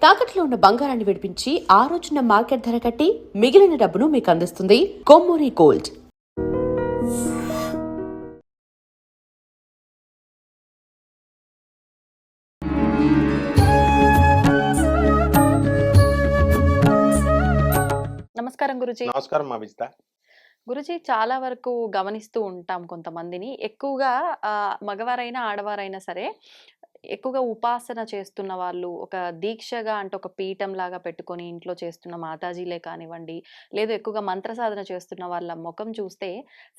తాకట్లో ఉన్న బంగారాన్ని విడిపించి ఆ రోజున మార్కెట్ ధర కట్టి మిగిలిన డబ్బును మీకు అందిస్తుంది కొమ్మూరి గోల్డ్. నమస్కారం గురుజీ. నమస్కారం మా విజిత. గురుజీ, చాలా వరకు గమనిస్తూ ఉంటాం కొంతమందిని. ఎక్కువగా మగవారైనా, ఆడవారైనా సరే ఎక్కువగా ఉపాసన చేస్తున్న వాళ్ళు, ఒక దీక్షగా అంటే ఒక పీఠంలాగా పెట్టుకొని ఇంట్లో చేస్తున్న మాతాజీలే కానివ్వండి, లేదు ఎక్కువగా మంత్ర సాధన చేస్తున్న వాళ్ళ ముఖం చూస్తే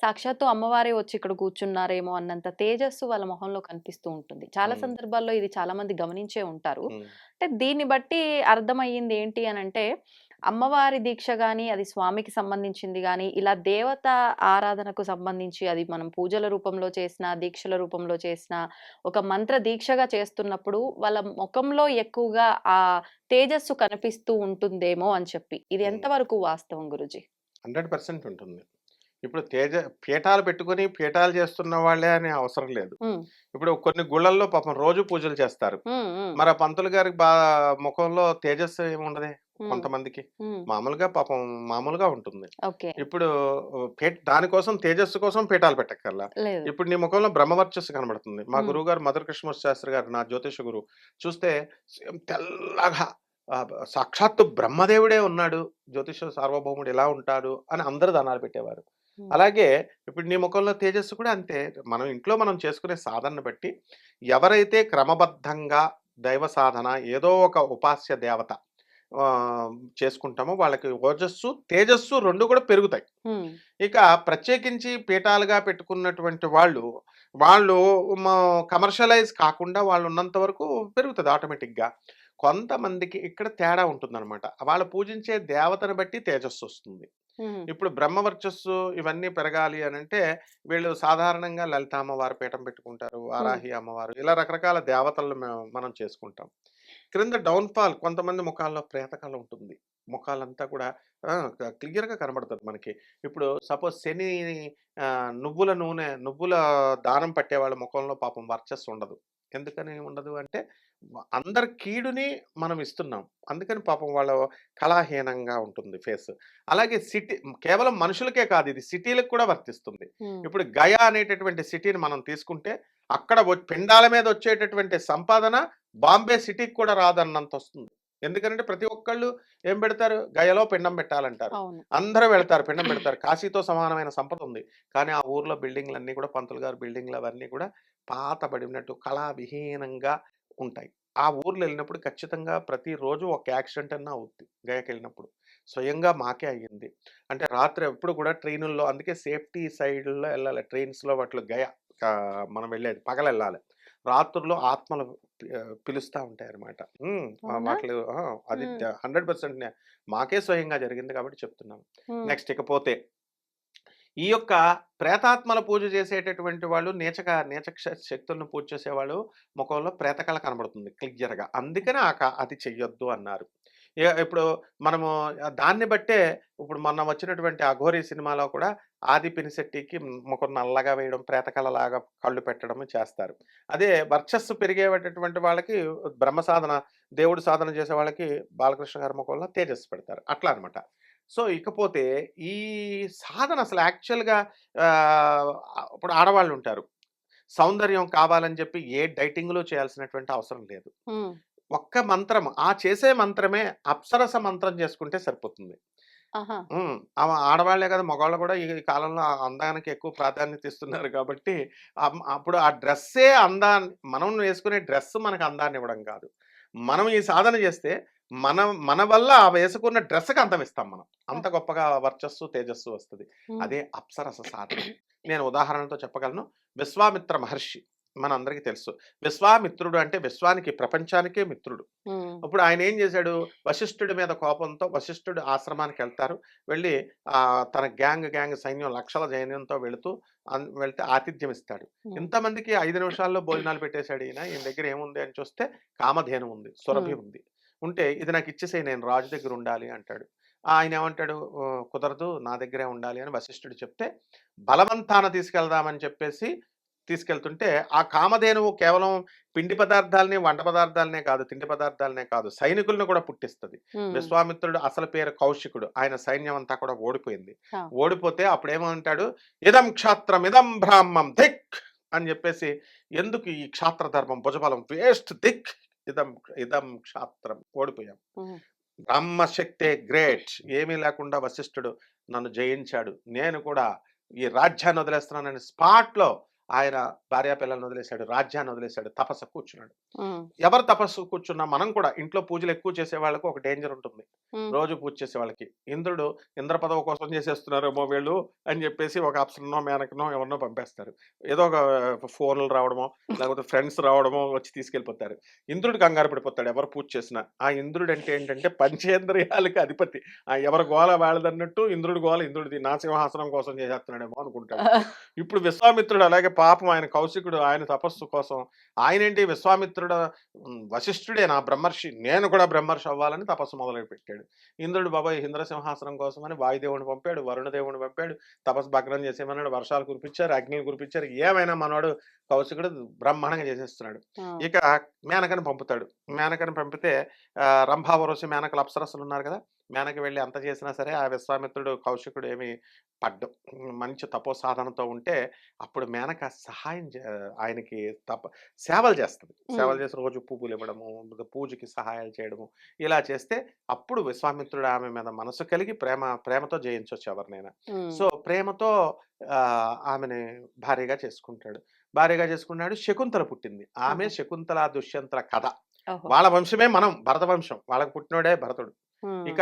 సాక్షాత్తు అమ్మవారే వచ్చి ఇక్కడ కూర్చున్నారేమో అన్నంత తేజస్సు వాళ్ళ మొహంలో కనిపిస్తూ ఉంటుంది. చాలా సందర్భాల్లో ఇది చాలా మంది గమనించే ఉంటారు. అంటే దీన్ని బట్టి అర్థమయ్యింది ఏంటి అనంటే, అమ్మవారి దీక్ష గాని, అది స్వామికి సంబంధించింది గాని, ఇలా దేవత ఆరాధనకు సంబంధించి అది మనం పూజల రూపంలో చేసినా, దీక్షల రూపంలో చేసినా, ఒక మంత్ర దీక్షగా చేస్తున్నప్పుడు వాళ్ళ ముఖంలో ఎక్కువగా ఆ తేజస్సు కనిపిస్తూ ఉంటుందేమో అని చెప్పి. ఇది ఎంతవరకు వాస్తవం గురుజీ? 100% ఉంటుంది. ఇప్పుడు పీఠాలు పెట్టుకొని పీఠాలు చేస్తున్న వాళ్ళే అనే అవసరం లేదు. ఇప్పుడు కొన్ని గుళ్ళల్లో పాపం రోజు పూజలు చేస్తారు. మరి ఆ పంతులు గారికి ముఖంలో తేజస్సు ఏముండదే కొంతమందికి. మామూలుగా పాపం మామూలుగా ఉంటుంది. ఇప్పుడు దానికోసం తేజస్సు కోసం పీఠాలు పెట్టక్కర్లా. ఇప్పుడు నీ ముఖంలో బ్రహ్మవర్చస్సు కనబడుతుంది. మా గురువు గారు మధుర కృష్ణ శాస్త్రి గారు, నా జ్యోతిష గురువు, చూస్తే తెల్లగా సాక్షాత్తు బ్రహ్మదేవుడే ఉన్నాడు, జ్యోతిష సార్వభౌముడు ఎలా ఉంటాడు అని అందరూ దానాలు పెట్టేవారు. అలాగే ఇప్పుడు నీ ముఖంలో తేజస్సు కూడా అంతే. మనం ఇంట్లో మనం చేసుకునే సాధనను బట్టి ఎవరైతే క్రమబద్ధంగా దైవ సాధన ఏదో ఒక ఉపాస్య దేవత చేసుకుంటామో వాళ్ళకి ఓజస్సు తేజస్సు రెండు కూడా పెరుగుతాయి. ఇక ప్రత్యేకించి పీఠాలుగా పెట్టుకున్నటువంటి వాళ్ళు కమర్షియలైజ్ కాకుండా వాళ్ళు ఉన్నంత వరకు పెరుగుతుంది ఆటోమేటిక్గా. కొంతమందికి ఇక్కడ తేడా ఉంటుందన్నమాట. వాళ్ళు పూజించే దేవతను బట్టి తేజస్సు వస్తుంది. ఇప్పుడు బ్రహ్మవర్చస్సు ఇవన్నీ పెరగాలి అని అంటే వీళ్ళు సాధారణంగా లలిత అమ్మవారు పీఠం పెట్టుకుంటారు, వారాహి అమ్మవారు, ఇలా రకరకాల దేవతలను మనం చేసుకుంటాం. క్రింద డౌన్ఫాల్ కొంతమంది ముఖాల్లో ప్రేతకాలం ఉంటుంది. ముఖాలంతా కూడా క్లియర్గా కనబడుతుంది మనకి. ఇప్పుడు సపోజ్ శని నువ్వుల దానం పట్టే వాళ్ళ ముఖంలో పాపం వర్చస్సు ఉండదు. ఎందుకని ఉండదు అంటే అందరి కీడుని మనం ఇస్తున్నాం, అందుకని పాపం వాళ్ళ కళాహీనంగా ఉంటుంది ఫేస్. అలాగే సిటీ కేవలం మనుషులకే కాదు, ఇది సిటీలకు కూడా వర్తిస్తుంది. ఇప్పుడు గయా అనేటటువంటి సిటీని మనం తీసుకుంటే అక్కడ పిండాల మీద వచ్చేటటువంటి సంపాదన బాంబే సిటీకి కూడా రాదన్నంత వస్తుంది. ఎందుకంటే ప్రతి ఒక్కళ్ళు ఏం పెడతారు, గయలో పిండం పెట్టాలంటారు, అందరూ వెళ్తారు, పిండం పెడతారు. కాశీతో సమానమైన సంపద ఉంది, కానీ ఆ ఊర్లో బిల్డింగ్లన్నీ కూడా పంతులు గారు బిల్డింగ్లు అవన్నీ కూడా పాతబడినట్టు కళావిహీనంగా ఉంటాయి. ఆ ఊర్లో వెళ్ళినప్పుడు ఖచ్చితంగా ప్రతిరోజు ఒక యాక్సిడెంట్ అన్నా అవుద్ది. గయకి వెళ్ళినప్పుడు స్వయంగా మాకే అయ్యింది. అంటే రాత్రి ఎప్పుడు కూడా ట్రైనుల్లో, అందుకే సేఫ్టీ సైడ్లో వెళ్ళాలి ట్రైన్స్లో, వాటిలో గయ మనం వెళ్ళేది పగలు వెళ్ళాలి. రాత్రుల్లో ఆత్మలు పిలుస్తూ ఉంటాయి అన్నమాట. వాటిలో అది 100% మాకే స్వయంగా జరిగింది కాబట్టి చెప్తున్నాను. నెక్స్ట్ ఇకపోతే ఈ యొక్క ప్రేతాత్మల పూజ చేసేటటువంటి వాళ్ళు నీచ శక్తులను పూజ చేసేవాళ్ళు ముఖంలో ప్రేతకళ కనబడుతుంది క్లియర్గా. అందుకని అది చెయ్యొద్దు అన్నారు. ఇప్పుడు మనము దాన్ని బట్టే ఇప్పుడు మొన్న వచ్చినటువంటి అఘోరి సినిమాలో కూడా ఆది పినిశెట్టికి ముఖం నల్లగా వేయడం, ప్రేతకళలాగా కళ్ళు పెట్టడం చేస్తారు. అదే వర్చస్సు పెరిగేటటువంటి వాళ్ళకి బ్రహ్మ సాధన, దేవుడు సాధన చేసే వాళ్ళకి బాలకృష్ణ గారి ముఖంలో తేజస్సు పెడతారు, అట్లా అనమాట. సో ఇకపోతే ఈ సాధన అసలు యాక్చువల్గా ఇప్పుడు ఆడవాళ్ళు ఉంటారు, సౌందర్యం కావాలని చెప్పి ఏ డైటింగ్లో చేయాల్సినటువంటి అవసరం లేదు. ఒక్క మంత్రం, చేసే మంత్రమే అప్సరస మంత్రం చేసుకుంటే సరిపోతుంది. ఆడవాళ్లే కదా, మగవాళ్ళు కూడా ఈ కాలంలో అందానికి ఎక్కువ ప్రాధాన్యత ఇస్తున్నారు కాబట్టి అప్పుడు ఆ డ్రెస్సే మనం వేసుకునే డ్రెస్ మనకు అందాన్ని ఇవ్వడం కాదు. మనం ఈ సాధన చేస్తే మన వల్ల ఆ వేసుకున్న డ్రెస్కి అందం ఇస్తాం మనం, అంత గొప్పగా వర్చస్సు తేజస్సు వస్తుంది. అదే అప్సరస సాధన. నేను ఉదాహరణతో చెప్పగలను. విశ్వామిత్ర మహర్షి మనందరికీ తెలుసు. విశ్వామిత్రుడు అంటే విశ్వానికి, ప్రపంచానికే మిత్రుడు. ఇప్పుడు ఆయన ఏం చేశాడు, వశిష్ఠుడి మీద కోపంతో వశిష్ఠుడు ఆశ్రమానికి వెళ్తారు. వెళ్ళి తన గ్యాంగ్ సైన్యం, లక్షల సైన్యంతో వెళ్తే ఆతిథ్యం ఇస్తాడు. ఇంతమందికి 5 నిమిషాల్లో భోజనాలు పెట్టేశాడు ఈయన. ఈయన దగ్గర ఏముంది అని చూస్తే కామధేను ఉంది, సురభి ఉంది. ఉంటే ఇది నాకు ఇచ్చేసేయి, నేను రాజు దగ్గర ఉండాలి అంటాడు. ఆయన ఏమంటాడు, కుదరదు, నా దగ్గరే ఉండాలి అని వశిష్ఠుడు చెప్తే బలవంతాన తీసుకెళ్దామని చెప్పేసి తీసుకెళ్తుంటే ఆ కామధేనువు కేవలం పిండి పదార్థాలనే, వంట పదార్థాలనే కాదు, తిండి పదార్థాలనే కాదు, సైనికులను కూడా పుట్టిస్తది. హ్మ్. విశ్వామిత్రుడు అసలు పేరు కౌశికుడు. ఆయన సైన్యం అంతా కూడా ఓడిపోయింది. ఆ! ఓడిపోతే అప్పుడేమంటాడు, "ఇదం క్షాత్రం ఇదం బ్రాహ్మం ధిక్" అని చెప్పేసి, ఎందుకు ఈ క్షాత్ర ధర్మం భుజబలం వేస్ట్ ధిక్, ఇదం ఇదం క్షాత్రం, ఓడిపోయాం. హ్మ్. బ్రహ్మశక్తే గ్రేట్, ఏమీ లేకుండా వశిష్ఠుడు నన్ను జయించాడు, నేను కూడా ఈ రాజ్యాన్ని వదిలేస్తున్నానని స్పాట్లో ఆయన భార్యా పిల్లల్ని వదిలేశాడు, రాజ్యాన్ని వదిలేశాడు, తపస్సు కూర్చున్నాడు. హ్మ్. ఎవరు తపస్సు కూర్చున్నా మనం కూడా ఇంట్లో పూజలు ఎక్కువ చేసే వాళ్ళకు ఒక డేంజర్ ఉంటుంది. హ్మ్. రోజు పూజ చేసే వాళ్ళకి ఇంద్రుడు ఇంద్ర పదవి కోసం చేసేస్తున్నారేమో వీళ్ళు అని చెప్పేసి ఒక అప్సరనో మేనకనో ఎవరినో పంపేస్తారు. ఏదో ఒక ఫోన్లు రావడమో లేకపోతే ఫ్రెండ్స్ రావడమో వచ్చి తీసుకెళ్ళిపోతారు. ఇంద్రుడు కంగారు పడిపోతాడు ఎవరు పూజ చేసినా. ఆ ఇంద్రుడు అంటే ఏంటంటే పంచేంద్రియాలకి అధిపతి. ఎవరి గోల వాళ్ళదన్నట్టు ఇంద్రుడి గోల ఇంద్రుడిది, నా సింహాసనం కోసం చేసేస్తున్నాడేమో అనుకుంటాడు. ఇప్పుడు విశ్వామిత్రుడు అలాగే పాపం ఆయన కౌశికుడు ఆయన తపస్సు కోసం ఆయనేంటి విశ్వామిత్రుడు వశిష్ఠుడే నా బ్రహ్మర్షి, నేను కూడా బ్రహ్మర్షి అవ్వాలని తపస్సు మొదలుపెట్టాడు. ఇంద్రుడు బాబాయ్ ఇంద్రసింహాసనం కోసమని వాయుదేవుని పంపాడు, వరుణదేవుని పంపాడు, తపస్సు భగ్నం చేసేమన్నాడు, వర్షాలు కురిపించారు, అగ్నిలు కురిపించారు, ఏమైనా మనవాడు కౌశికుడు బ్రహ్మాండంగా చేసేస్తున్నాడు. ఆ! ఇక మేనకని పంపుతాడు. మేనకని పంపితే రంభా ఊర్వశి మేనకలు అప్సరసలు ఉన్నారు కదా, మేనక వెళ్ళి అంత చేసినా సరే ఆ విశ్వామిత్రుడు కౌశికుడు ఏమి పడ్డు. మంచి తపో సాధనతో ఉంటే అప్పుడు మేనక సహాయం ఆయనకి సేవలు చేస్తది. హ్మ్. సేవలు చేసి రోజు పువ్వులు ఇవ్వడము, పూజకి సహాయాలు చేయడము, ఇలా చేస్తే అప్పుడు విశ్వామిత్రుడు ఆమె మీద మనసు కలిగి ప్రేమతో జయించొచ్చు ఎవరినైనా. హ్మ్. సో ప్రేమతో ఆమెని భార్యగా చేసుకుంటాడు. భార్యగా చేసుకున్నాడు. శకుంతల పుట్టింది. ఆమె ఆహా! శకుంతల దుష్యంతుల కథ. ఓహో! వాళ్ళ వంశమే మనం భరత వంశం. వాళ్ళకి పుట్టినోడే భరతుడు. హ్మ్. ఇక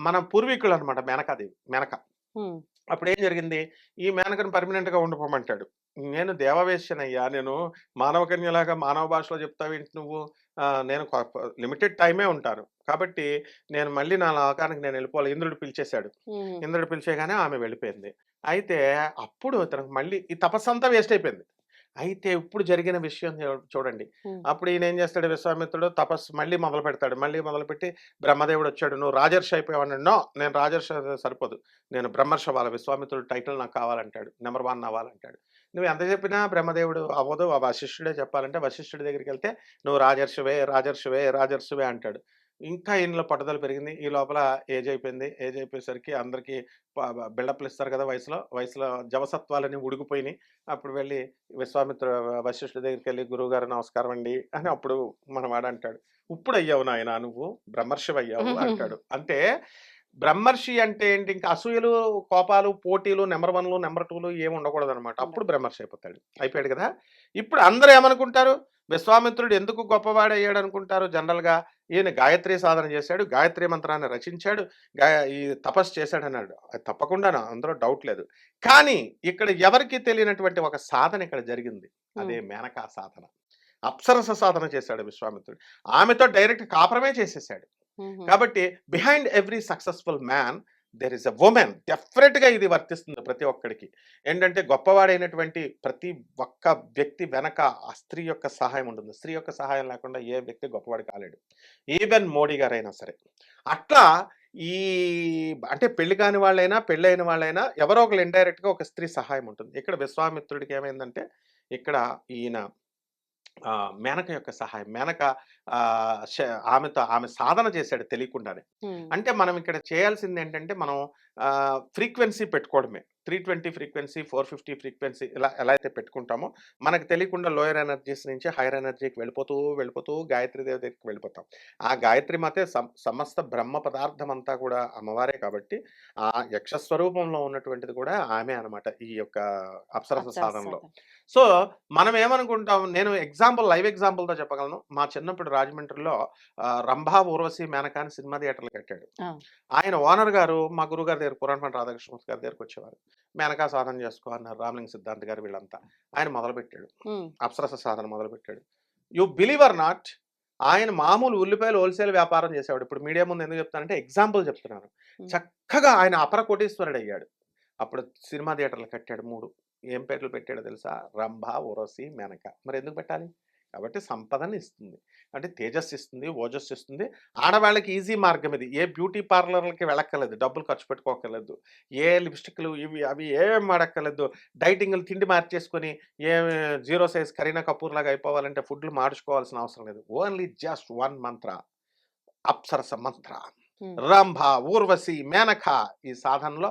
మన పూర్వీకులనమాట మేనకాదేవి. మేనక. హ్మ్. అప్పుడేం జరిగింది, ఈ మేనకను పర్మనెంట్‌గా ఉండిపోమంటాడు. నేను దేవవేశ్యనయ్యా, నేను మానవ కన్యలాగా మానవ భాషలో చెప్తావేంటి నువ్వు? నేను లిమిటెడ్ టైమే ఉంటాను. కాబట్టి నేను మళ్ళీ నా లోకానికి నేనెళ్ళిపోవాలి. ఇంద్రుడు పిలిచేసాడు. హ్మ్. ఇంద్రుడు పిలిచేయగానే ఆమె వెళ్ళిపోయింది. అయితే అప్పుడు తనకు మళ్ళీ ఈ తపస్సంతా వేస్ట్ అయిపోయింది. అయితే ఇప్పుడు జరిగిన విషయం చూడండి. హ్మ్. అప్పుడు ఈయనేం చేస్తాడు విశ్వామిత్రుడు తపస్సు మళ్ళీ మొదలుపెడతాడు. మళ్ళీ మొదలుపెట్టి బ్రహ్మదేవుడొచ్చాడు. "నువ్వు రాజర్షి అయిపోయావన్నాడు." "నో! నేను రాజర్షి అయితే సరిపోదు. నేను బ్రహ్మర్షి అవ్వాలి. విశ్వామిత్రుడు టైటిల్ నాకు కావాలంటాడు. నంబర్ 1 అవ్వాలంటాడు." నువ్వు ఎంత చెప్పినా బ్రహ్మదేవుడు అవ్వదు. ఆ వశిష్ఠుడే చెప్పాలంటే వశిష్ఠుడి దగ్గరికెళ్తే "నువ్వు రాజర్షివే, రాజర్షివే, రాజర్షివే" అంటాడు. ఇంకా ఈయనలో పట్టుదల పెరిగింది. ఈ లోపల ఏజ్ అయిపోయింది. ఏజ్ అయిపోయేసరికి అందరికి బిల్డప్‌లు ఇస్తారు కదా! వయసులో జవసత్వాలన్నీ ఉడికిపోయినాయి. అప్పుడు వెళ్ళి విశ్వామిత్ర వశిష్ఠుడి దగ్గరికెళ్ళి "గురువుగారు నమస్కారం అండి" అని అప్పుడు మనవాడంటాడు. "ఉప్పుడయ్యావు నాయనా నువ్వు, బ్రహ్మర్షివయ్యావు" అంటాడు. అంటే బ్రహ్మర్షి అంటే ఏంటి? ఇంకా అసూయలు, కోపాలు, పోటీలు, నంబర్ 1లు, నంబర్ 2లు ఏమి ఉండకూడదనమాట. అప్పుడు ఉండదు. బ్రహ్మర్షి అయిపోతాడు. అయిపోయాడు కదా! ఇప్పుడు అందరూ ఏమనుకుంటారు? విశ్వామిత్రుడు ఎందుకు గొప్పవాడయ్యాడనుకుంటారు జనరల్‌గా? ఈయన గాయత్రి సాధన చేశాడు. గాయత్రి మంత్రాన్ని రచించాడు. ఈ తపస్సు చేశాడన్నాడు. అది తప్పకుండాను అందులో డౌట్ లేదు. కానీ ఇక్కడ ఎవరికీ తెలియనటువంటి ఒక సాధన ఇక్కడ జరిగింది. హ్మ్. అదే మేనకా సాధన. అప్సరస సాధన చేశాడు విశ్వామిత్రుడు. ఆమెతో డైరెక్ట్ కాపురమే చేసేసాడు. హుహు. కాబట్టి behind every successful man there is a woman. డెఫినిట్‌గా ఇది వర్తిస్తుంది ప్రతి ఒక్కడికి. ఏంటంటే గొప్పవాడైనటువంటి ప్రతి ఒక్క వ్యక్తి వెనక ఆ స్త్రీ యొక్క సహాయం ఉంటుంది. స్త్రీ యొక్క సహాయం లేకుండా ఏ వ్యక్తి గొప్పవాడు కాలేడు. ఈవెన్ మోడీ గారైనా సరే. అట్లా ఈ అంటే పెళ్లి కాని వాళ్ళైనా, పెళ్ళైన వాళ్ళైనా ఎవరో ఒకళ్ళు ఇండైరెక్ట్‌గా ఒక స్త్రీ సహాయం ఉంటుంది. ఇక్కడ విశ్వామిత్రుడికి ఏమైందంటే ఇక్కడ ఈయన మేనక యొక్క సహాయం. మేనక ఆహ్, ష ఆమె సాధన చేశాడు తెలియకుండానే. హ్మ్. అంటే మనం ఇక్కడ చేయాల్సిందేంటంటే మనం ఫ్రీక్వెన్సీ పెట్టుకోవడమే. 320 ఫ్రీక్వెన్సీ, 450 ఫ్రీక్వెన్సీ ఇలా ఎలా అయితే పెట్టుకుంటామో, మనకు తెలియకుండా లోయర్ ఎనర్జీస్ నుంచి హైయర్ ఎనర్జీకి వెళ్ళిపోతూ గాయత్రి దేవి దగ్గరికి వెళ్ళిపోతాం. ఆ గాయత్రి మాతే సమస్త బ్రహ్మ పదార్థం అంతా కూడా అమ్మవారే కాబట్టి, ఆ యక్ష స్వరూపంలో ఉన్నటువంటిది కూడా ఆమె అనమాట. ఈ యొక్క అప్సరస అప్సరస సాధనలో. సాధన. సో, మనం ఏమనుకుంటాం, నేను లైవ్ ఎగ్జాంపుల్‌తో చెప్పగలను. మా చిన్నప్పుడు రాజమండ్రిలో 'రంభా ఊర్వశి మేనక' అని సినిమా థియేటర్‌లు కట్టాడు. ఆ! ఆయన ఓనర్ గారు మా గురువుగారి దగ్గర పురాణపండి రాధాకృష్ణమూర్తి గారి దగ్గరికొచ్చేవారు. మేనకా సాధన చేసుకో అన్నారు. రామలింగ సిద్ధాంత్ గారు వీళ్ళంతా. ఆయన మొదలుపెట్టాడు. హ్మ్. అప్సరస సాధన మొదలుపెట్టాడు. యూ బిలీవ్ ఆర్ నాట్, ఆయన మామూలు ఉల్లిపాయలు హోల్‌సేల్ వ్యాపారం చేసేవాడు. ఇప్పుడు మీడియా ముందు ఎందుకు చెప్తానంటే ఎగ్జాంపుల్ చెప్తున్నాను. హ్మ్. చక్కగా ఆయన అపర కోటీశ్వరుడయ్యాడు. అప్పుడు సినిమా థియేటర్‌లు కట్టాడు 3. ఏం పేర్లు పెట్టాడో తెలుసా? 'రంభ, ఊర్వశి, మేనక.' మరెందుకు పెట్టాలి? కాబట్టి సంపదని ఇస్తుంది. అంటే తేజస్సు ఇస్తుంది, ఓజస్సు ఇస్తుంది. ఆడవాళ్ళకి ఈజీ మార్గం ఇది. ఏ బ్యూటీ పార్లర్‌లకి వెళ్ళక్కర్లేదు. డబ్బులు ఖర్చు పెట్టుకోక్కర్లేదు. ఏ లిప్‌స్టిక్‌లు ఇవి అవి ఏం వాడక్కర్లేదు. డైటింగ్‌లు తిండి మార్చేసుకొని ఏ 0 సైజ్ కరీనా కపూర్ లాగా అయిపోవాలంటే ఫుడ్‌లు మార్చుకోవాల్సిన అవసరం లేదు. ఓన్లీ జస్ట్ 1 మంత్ర. అప్సరస మంత్ర. హ్మ్. రంభ, ఊర్వశి, మేనక ఈ సాధనలో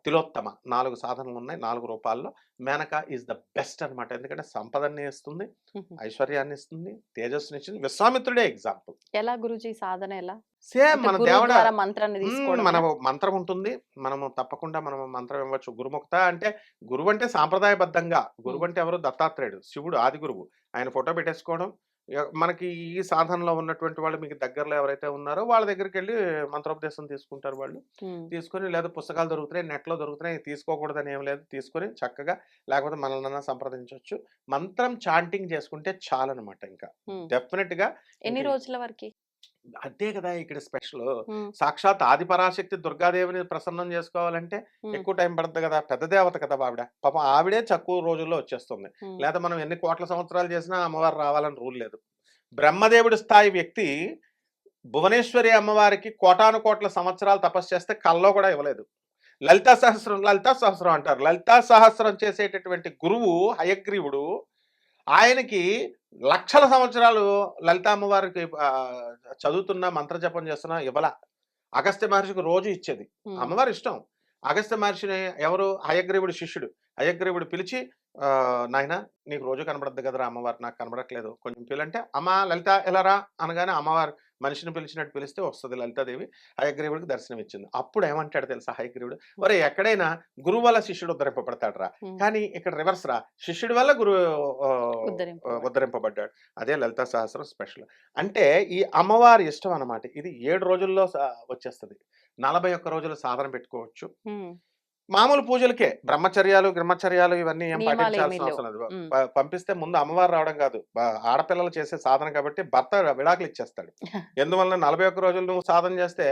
తిలోత్తమ 4 సాధనలు ఉన్నాయి. 4 రూపాల్లో మేనక ఈజ్ ద బెస్ట్ అన్నమాట. ఎందుకంటే సంపదని ఇస్తుంది, హుహు. ఐశ్వర్యాన్ని ఇస్తుంది, తేజస్సునిచ్చింది. విశ్వామిత్రుడే ఎగ్జాంపుల్. ఎలా గురూజీ సాధన ఎలా? సేమ్ అంటే మన గురువు దేవుడ ద్వారా మంత్రాన్ని మన తీసుకోవడమేనా? మంత్రం ఉంటుంది. మనము తప్పకుండా మనం మంత్రం ఇవ్వచ్చు. గురుముక్త అంటే గురువు అంటే సాంప్రదాయబద్ధంగా హ్మ్. గురువు అంటే ఎవరు? దత్తాత్రేయుడు, శివుడు ఆది గురువు. ఆయన ఫోటో పెట్టేసుకోవడం. మనకి ఈ సాధనలో ఉన్నటువంటి వాళ్ళు మీకు దగ్గరలో ఎవరైతే ఉన్నారో వాళ్ళ దగ్గరికెళ్ళి మంత్రోపదేశం తీసుకుంటారు వాళ్ళు. హ్మ్. తీసుకొని లేదా పుస్తకాలు దొరుకుతున్నాయి, నెట్‌లో దొరుకుతున్నాయి. తీసుకోకూడదని ఏమి లేదు. తీసుకొని చక్కగా లేకపోతే మనల్నన్నా సంప్రదించొచ్చు. మంత్రం చాంటింగ్ చేసుకుంటే చాలనమాట ఇంకా. హ్మ్. డెఫినిట్‌గా ఎన్ని ఇంక రోజుల వరకి? అదే కదా ఇక్కడ స్పెషలు. హ్మ్. సాక్షాత్ ఆది పరాశక్తి దుర్గాదేవిని ప్రసన్నం చేసుకోవాలంటే హ్మ్. ఎక్కువ టైం పడుతుంది కదా! పెద్ద దేవత కదా ఆవిడ. పాపం ఆవిడే తక్కువ రోజుల్లో వచ్చేస్తుంది. హ్మ్. లేదా మనం ఎన్ని కోట్ల సంవత్సరాలు చేసినా అమ్మవారు రావాలని రూల్ లేదు. బ్రహ్మదేవుడి స్థాయి వ్యక్తి భువనేశ్వరి అమ్మవారికి కోటానుకోట్ల సంవత్సరాలు తపస్సు చేస్తే కల్లో కూడా ఇవ్వలేదు. లలితా సహస్రం అంటారు. లలితా సహస్రం చేసేటటువంటి గురువు హయగ్రీవుడు ఆయనకి లక్షల సంవత్సరాలు లలిత అమ్మవారికి చదువుతున్నా, మంత్రజపం చేస్తున్నా ఇవ్వల. అగస్త్య మహర్షికి రోజు ఇచ్చేది. హ్మ్. అమ్మవారి ఇష్టం. అగస్త్య మహర్షిని ఎవరు? హయగ్రీవుడి శిష్యుడు. హయగ్రీవుడు పిలిచి నాయనా నీకు రోజు కనబడద్దు కదరా అమ్మవారు, నాకు కనబడట్లేదు. కొంచెం పిలంటే, అమ్మా లలిత ఇలా రా అనగానే అమ్మవారు మనిషిని పిలిచినట్టు పిలిస్తే వస్తది లలితాదేవి. హయగ్రీవుడికి దర్శనం ఇచ్చింది. అప్పుడు ఏమంటాడు తెలుసా హయగ్రీవుడు? ఒరేయ్ ఎక్కడైనా గురువు వల్ల శిష్యుడు ఉద్ధరింపబడతాడురా. హ్మ్. కానీ ఇక్కడ రివర్స్ రా. శిష్యుడి వల్ల గురువు ఉద్ధరింపబడ్డాడు. ఉద్ధరింపబడ్డాడు. అదే లలితా సహస్రం స్పెషల్. అంటే ఈ అమ్మవారి ఇష్టం అన్నమాట. ఇది 7 రోజుల్లో వచ్చేస్తది. 41 రోజులు సాధన పెట్టుకోవచ్చు. హ్మ్. మామూలు పూజలకే బ్రహ్మచర్యాలు ఇవన్నీ ఏం నియమాలేమీ పాటించాల్సిన లేవు. అవసరం లేదు. హ్మ్. పంపిస్తే ముందు అమ్మవారు రావడం కాదు. ఆడపిల్లలు చేసే సాధన కాబట్టి భర్త విడాకులు ఇచ్చేస్తాడు. ఎందువలన 41 రోజులు నువ్వు సాధన చేస్తే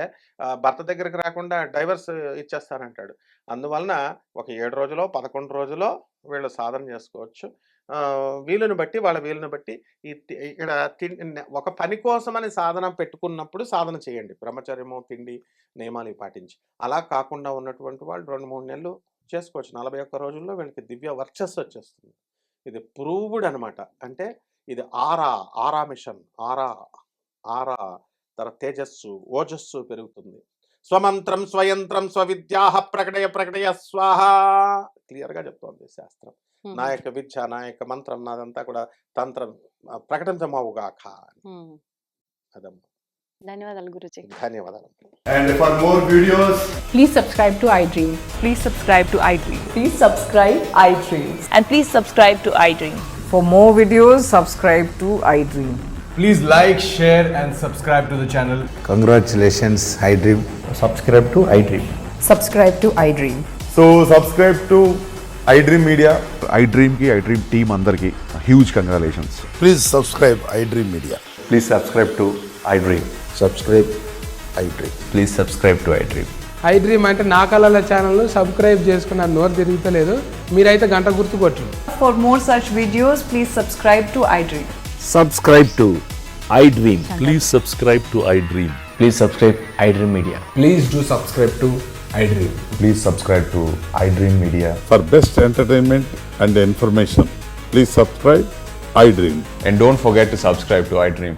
భర్త దగ్గరికి రాకుండా డైవర్స్ ఇచ్చేస్తానంటాడు. అందువలన ఒక 7 రోజులో, 11 రోజులో వీళ్ళు సాధన చేసుకోవచ్చు. వీలుని బట్టి వాళ్ళ వీలుని బట్టి ఇక్కడ ఒక పని కోసమని సాధన పెట్టుకున్నప్పుడు సాధన చేయండి. బ్రహ్మచర్యము, తిండి, నియమాలు ఇవి పాటించి. అలా కాకుండా ఉన్నటువంటి వాళ్ళు 2, 3 నెలలు చేసుకోవచ్చు. 41 రోజుల్లో వీళ్ళకి దివ్య వర్చస్సు వచ్చేస్తుంది. ఇది ప్రూవ్డ్ అనమాట. అంటే ఇది ఆరా మిషన్. ఆరా తర్వాత తేజస్సు, ఓజస్సు పెరుగుతుంది. స్వమంత్రం, స్వయంత్రం, స్వవిద్యాః ప్రకటయ స్వాహ. క్లియర్‌గా చెప్తోంది శాస్త్రం. నా హుహు. యొక్క విద్య, నా యొక్క మంత్రం, నాదంతా కూడా తంత్రం ప్రకటించమవుగాక. హ్మ్. అదమ్మా. ధన్యవాదాలు గురూజీ. ధన్యవాదాలు. And for more videos, Please subscribe to iDream. Please subscribe to iDream. Please subscribe iDream. And please subscribe to iDream. For more videos, subscribe to iDream. please like, share, and subscribe to the channel. Congratulations, iDream. subscribe to iDream. Subscribe to iDream. So subscribe to iDream Media. iDream ki iDream team అందరికి huge congratulations. Please subscribe iDream Media. Please subscribe to iDream. Subscribe iDream. Please subscribe to iDream. iDream అంటే నా కళల ఛానల్ను subscribe చేసుకున్న నోరు తిరుగుతలేదు, మీరైతే గంట గుర్తు కొట్టండి. For more such videos, please subscribe to iDream. Subscribe to iDream. Please subscribe to iDream. Please subscribe iDream Media. Please do subscribe to iDream. Please subscribe to iDream Media. For best entertainment and information, please subscribe iDream. And don't forget to subscribe to iDream.